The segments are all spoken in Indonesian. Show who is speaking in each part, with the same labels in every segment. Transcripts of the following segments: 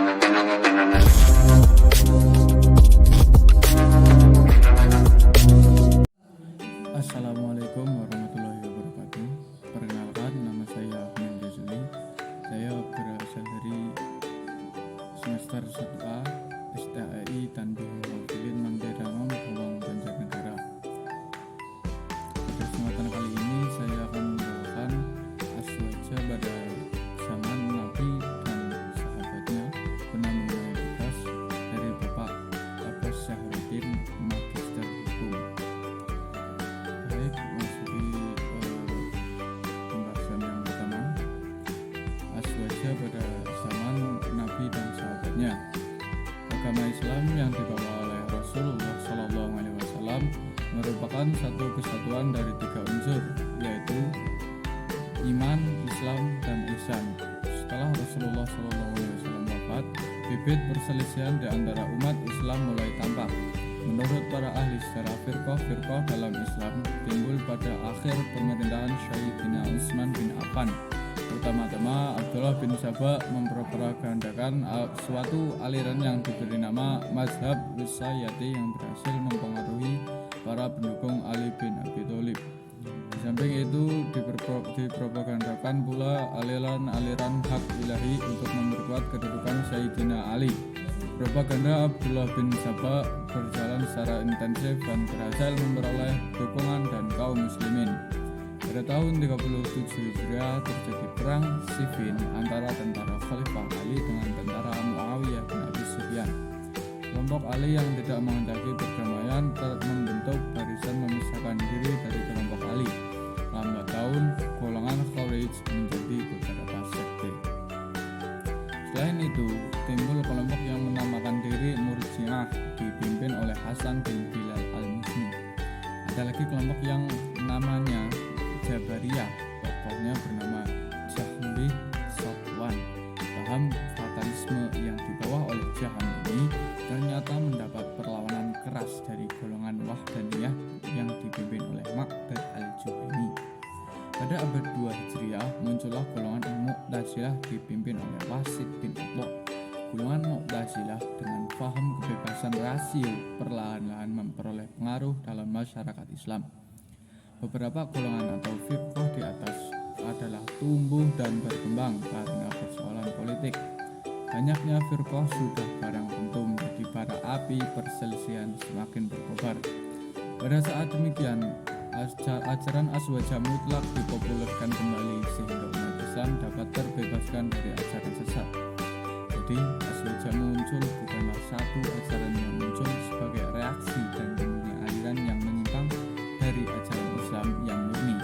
Speaker 1: Assalamualaikum warahmatullahi wabarakatuh. Perkenalkan, nama saya Ahmad Ghazali. Saya berasal dari semester 1A STAI Tanjung Mawakilin Mandirangong, Bawang, Banjarnegara. Pada kesempatan kali ini saya akan membawakan aswaja pada zaman Nabi dan sahabatnya guna mengenai tugas dari Bapak Abbas Syahruddin, Magister Hukum. Baik, masuki pembahasan yang pertama, aswaja pada zaman Nabi dan sahabatnya. Agama Islam yang dibawa oleh Rasulullah SAW merupakan satu kesatuan dari 3 unsur, yaitu iman, Islam, dan ihsan. Setelah Rasulullah SAW wafat, bibit perselisihan di antara umat Islam mulai tampak. Menurut para ahli sejarah, firqah dalam Islam timbul pada akhir pemerintahan Sayyidina Utsman bin Affan. Pertama-tama, Abdullah bin Saba mempropagandakan suatu aliran yang diberi nama Mazhab Wisayyati yang berhasil mempengaruhi para pendukung Ali bin Abi Thalib. Di samping itu, dipropagandakan pula aliran hak ilahi untuk memperkuat kedudukan Sayyidina Ali. Propaganda Abdullah bin Saba berjalan secara intensif dan berhasil memperoleh dukungan dan kaum muslimin. Pada tahun 37 Hijriah terjadi perang Siffin antara tentara Khalifah Ali dengan tentara Muawiyah bin Abi Sufyan. Kelompok Ali yang tidak menghendaki perdamaian membentuk barisan memisahkan diri dari kelompok Ali. Lambat tahun, golongan Khawarij menjadi beberapa sekte. Selain itu, timbul kelompok yang menamakan diri Murji'ah dipimpin oleh Hasan bin Bilal al-Muzni. Ada lagi kelompok yang namanya Jabariyah, tokohnya bernama Jahmi Safwan. Paham fatalisme yang dibawa oleh Jaham ini ternyata mendapat perlawanan keras dari golongan Wahdaniyah yang dipimpin oleh Ma'bad al-Juhani. Pada abad 2 Hijriah muncullah golongan Mu'tazilah dipimpin oleh Wasid bin Atha. Golongan Mu'tazilah dengan paham kebebasan rasio perlahan-lahan memperoleh pengaruh dalam masyarakat Islam. Beberapa golongan atau firqah di atas adalah tumbuh dan berkembang karena persoalan politik. Banyaknya firqah sudah barang tentu menjadi bara api perselisihan semakin berkobar. Pada saat demikian, ajaran aswaja mutlak dipopulerkan kembali sehingga umat Islam dapat terbebaskan dari ajaran sesat. Jadi, aswaja muncul bukanlah satu ajaran yang muncul sebagai reaksi dan timbulnya aliran yang menyimpang dari ajaran Islam yang murni,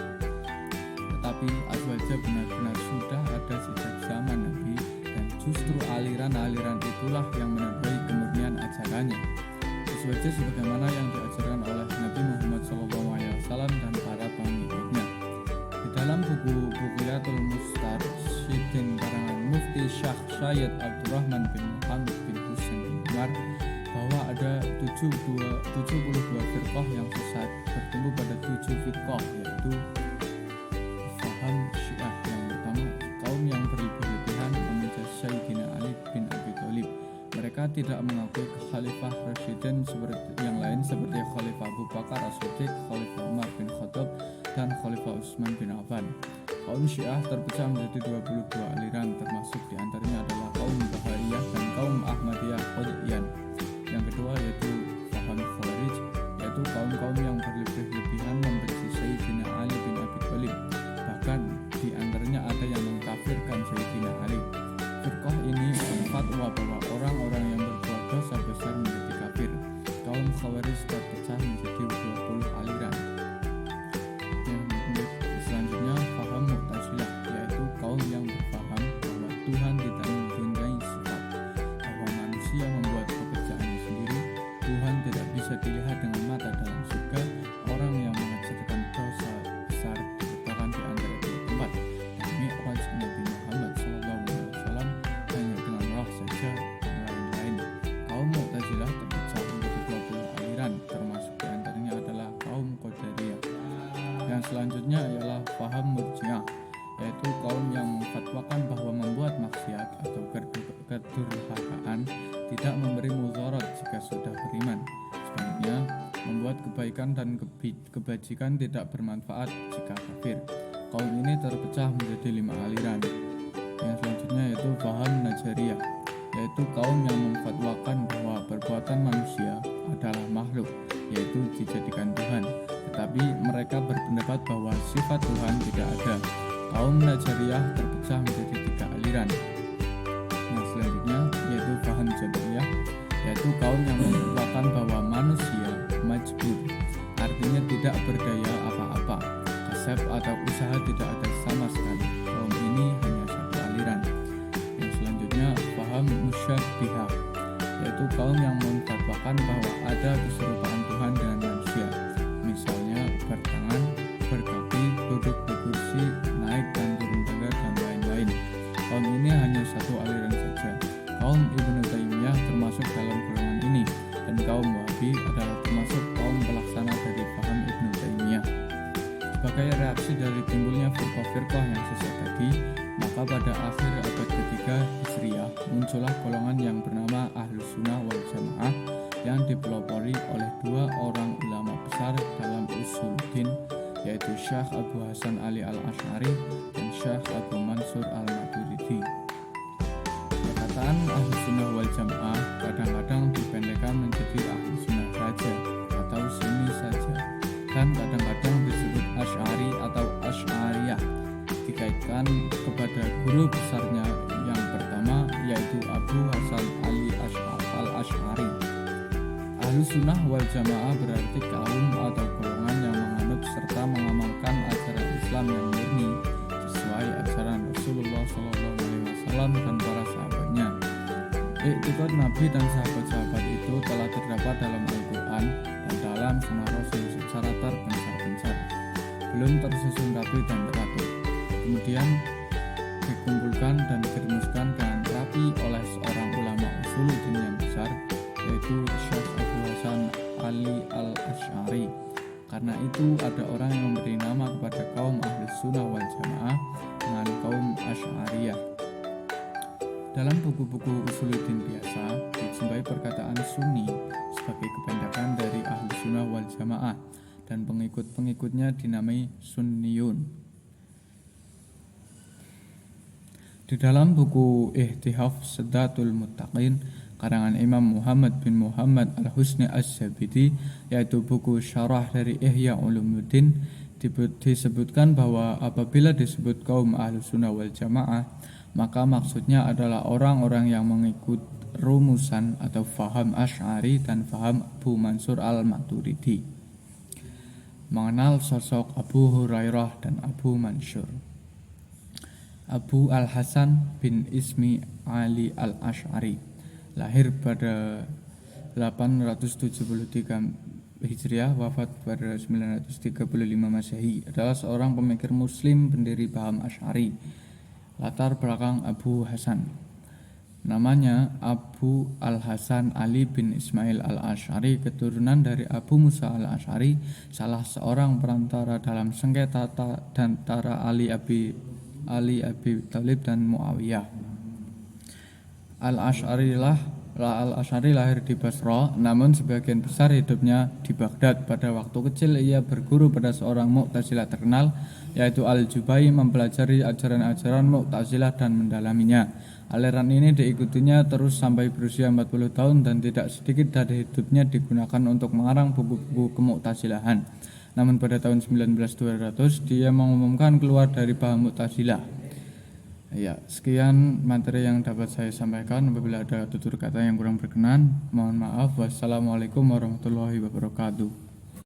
Speaker 1: tetapi aswaja benar-benar sudah ada sejak zaman Nabi dan justru aliran-aliran itulah yang menandai kemurnian ajarannya. Aswaja sebagaimana yang diajarkan oleh Nabi Muhammad SAW dan para pengikutnya. Di dalam buku Bughyatul Mustarsyidin karangan Mufti Syekh Syed Abdurrahman bin Muhammad bin Husain bin Umar bahwa ada 72 firqah yang sesat bertumbuh pada 7 firqah, yaitu faham Syiah. Yang pertama, kaum yang berlebih-lebihan memuja Sayyidina Ali bin Abi Thalib. Mereka tidak mengakui Khalifah Rasyidin seperti yang lain seperti Khalifah Abu Bakar As-Siddiq, Khalifah Umar bin Khattab, dan Khalifah Utsman bin Affan. Kaum Syiah terpecah menjadi 22 aliran, termasuk diantaranya adalah kaum Bahaiyah dan kaum Ahmadiyah Qadian. Yang kedua yaitu faham Khawarij, yaitu kaum-kaum yang berlebih-lebihan membenci Sayyidina Ali bin Abi Thalib. Bahkan diantaranya ada yang mengkafirkan Sayyidina Ali. Firqah ini berfatwa bahwa orang-orang yang berbuat dosa besar menjadi kafir. Kaum Khawarij terpecah menjadi 20 aliran. Yang selanjutnya faham Mu'tazilah, yaitu kaum yang berpaham bahwa Tuhan tidak mempunyai sifat, bahwa manusia membuat pekerjaannya sendiri, Tuhan tidak bisa dilihat dengan mata dalam surga, orang yang mengerjakan dosa besar diletakkan di antara dua tempat, dan Mi'raj Nabi Muhammad SAW hanya dengan roh saja dan lain-lain. Kaum Mu'tazilah terpecah menjadi 20 aliran, termasuk diantaranya adalah kaum Qadariyah. Yang selanjutnya ialah paham Murji'ah, yaitu kaum yang memfatwakan bahwa membuat maksiat atau kedurhakaan ketakwaan, tidak memberi mudarat jika sudah beriman. Sebaliknya, membuat kebaikan dan kebajikan tidak bermanfaat jika kafir. Kaum ini terpecah menjadi 5 aliran. Yang selanjutnya yaitu paham Najariyah, yaitu kaum yang memfatwakan bahwa perbuatan manusia adalah makhluk, yaitu dijadikan Tuhan. Tetapi mereka berpendapat bahwa sifat Tuhan tidak ada. Kaum Najariyah terpecah menjadi 3 aliran. Yang selanjutnya yaitu paham Jabariyah, yaitu kaum yang memfatwakan bahwa manusia majbur, artinya tidak berdaya apa-apa, kasab atau usaha tidak ada sama sekali. Kaum ini hanya satu aliran. Yang selanjutnya paham musyabbihah, yaitu kaum yang memfatwakan bahwa ada keserupaan Tuhan dengan manusia, misalnya bertangan, berkaki, duduk di kursi, naik dan turun tangga dan lain-lain. Kaum ini hanya satu aliran saja. Kaum Ibnu Taimiyah termasuk dalam golongan ini, dan kaum Wahabi adalah termasuk kaum pelaksana dari paham Ibnu Taimiyah. Sebagai reaksi dari timbulnya firqah-firqah yang sesat tadi, maka pada akhir abad ketiga Hijriyah muncullah golongan yang bernama Ahlus Sunnah wal Jamaah yang dipelopori oleh 2 orang ulama besar dalam usuluddin, yaitu Syekh Abu Hasan Ali Al-Asy'ari dan Syekh Abu Mansur Al-Maturidi. Perkataan Ahlus Sunnah wal Jamaah kadang-kadang dipendekkan menjadi Ahlus Sunnah saja atau Sunni saja, dan kadang-kadang disebut Asy'ari atau Asy'ariyah, dikaitkan kepada guru besarnya yang pertama, yaitu Abu Hasan Ali Al-Asy'ari. Ahlus Sunnah wal Jamaah berarti kaum atau golongan yang menganut serta mengamalkan ajaran Islam yang murni sesuai ajaran Rasulullah SAW dan para sahabatnya. Iktikad Nabi dan sahabat-sahabat itu telah terdapat dalam Al-Quran dan dalam Sunnah Rasul secara terpencar-pencar, belum tersusun rapi dan teratur, kemudian dikumpulkan dan dirumuskan dengan rapi oleh seorang ulama usuluddin yang besar, yaitu Syekh Abu Hasan Ali Al-Asy'ari. Karena itu ada orang yang memberi nama kepada kaum Ahlus Sunnah wal Jamaah dengan kaum Asy'ariyah. Dalam buku-buku usuluddin biasa dijumpai perkataan Sunni sebagai kependekan dari Ahlus Sunnah wal Jamaah, dan pengikut-pengikutnya dinamai Sunniyun. Di dalam buku Ihtihaf Sadatul Muttaqin karangan Imam Muhammad bin Muhammad Al-Husni Asy-Syabidi, yaitu buku syarah dari Ihya Ulumuddin, disebutkan bahwa apabila disebut kaum Ahlus Sunnah wal Jamaah, maka maksudnya adalah orang-orang yang mengikut rumusan atau faham Asy'ari dan faham Abu Mansur Al-Maturidi, mengenal sosok Abu Hurairah dan Abu Mansur. Abu Al-Hasan bin Ismi Ali Al-Asy'ari lahir pada 873 Hijriah, wafat pada 935 Masehi, adalah seorang pemikir muslim pendiri paham Asy'ari. Latar belakang Abu Hasan, namanya Abu Al-Hasan Ali bin Ismail Al-Asy'ari, keturunan dari Abu Musa Al-Asy'ari, salah seorang perantara dalam sengketa antara Ali Abi Thalib dan Muawiyah. Al-Asy'ari lahir di Basra, namun sebagian besar hidupnya di Baghdad. Pada waktu kecil ia berguru pada seorang Mu'tazilah terkenal, yaitu Al-Jubai, mempelajari ajaran-ajaran Mu'tazilah dan mendalaminya. Aliran ini diikutinya terus sampai berusia 40 tahun dan tidak sedikit dari hidupnya digunakan untuk mengarang buku-buku kemu'tazilahan. Namun pada tahun 1900 dia mengumumkan keluar dari paham Mu'tazilah. Ya, sekian materi yang dapat saya sampaikan. Apabila ada tutur kata yang kurang berkenan, mohon maaf. Wassalamualaikum warahmatullahi wabarakatuh.